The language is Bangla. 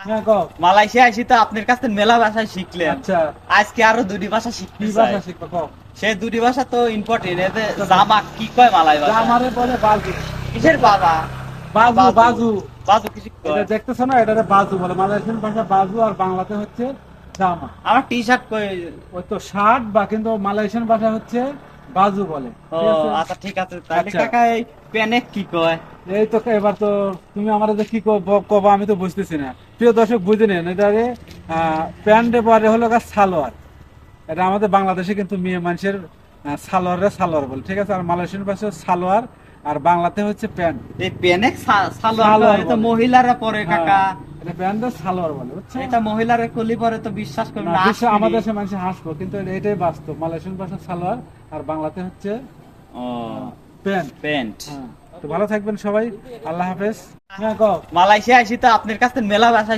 হ্যাঁ কও। মালয়েশিয়া আসি তো আপনার কাছে মেলা ভাষা শিখলেন। আচ্ছা আজকে আরো দুটি ভাষা কি শিখতে চাই। ভাষা শিখবা কও। সেই দুটি ভাষা তো ইম্পর্টেন্ট। এতে জামা কি কয় মালয় ভাষা? আমারে বলে বাজু। কিসের বাবা? বাজু বাজু। বাজু কিছু এটা কয়? দেখতেছ না, এটা বাজু বলে। মালয়েশিয়ান ভাষা বাজু, আর বাংলাতে হচ্ছে জামা। আমার টি শার্ট কই? ওই তো শার্ট, বা কিন্তু মালয়েশিয়ান ভাষা হচ্ছে বাজু বলে, ও ঠিক আছে। আচ্ছা ঠিক আছে, তাহলে আচ্ছা কাকা এই পেনে কি কয়? এই তো এবার তো তুমি আমার যে কি কবা আমি তো বুঝতেছি না। প্রিয় দর্শক বুঝে নেন, এটা প্যান্টে পরে হলো সালোয়ার। এটা আমাদের বাংলাদেশে কিন্তু মেয়ে মানুষের সালোয়ারে সালোয়ার বলে, ঠিক আছে। আর মালয়েশিয়ান ভাষা সালোয়ার, আর বাংলাতে হচ্ছে প্যান্ট। এই পেনে সালোয়ার সালোয়ার তো বলে। মহিলারা পরে কাকা। হ্যাঁ, এটা প্যান্টের সালোয়ার বলে, বুঝছো। এটা মহিলারা কলি পরে তো বিশ্বাস করবে না। আমাদের দেশে মানুষ হাসবো, কিন্তু এটাই বাস্তব। মালয়েশিয়ান ভাষা সালোয়ার, আর বাংলাতে হচ্ছে ও প্যান্ট। প্যান্ট। হ্যাঁ, তো ভালো থাকবেন সবাই। আল্লাহ হাফেজ। হ্যাঁ কও। মালয়েশিয়া আসি তো আপনার কাছে মেলা ভাষা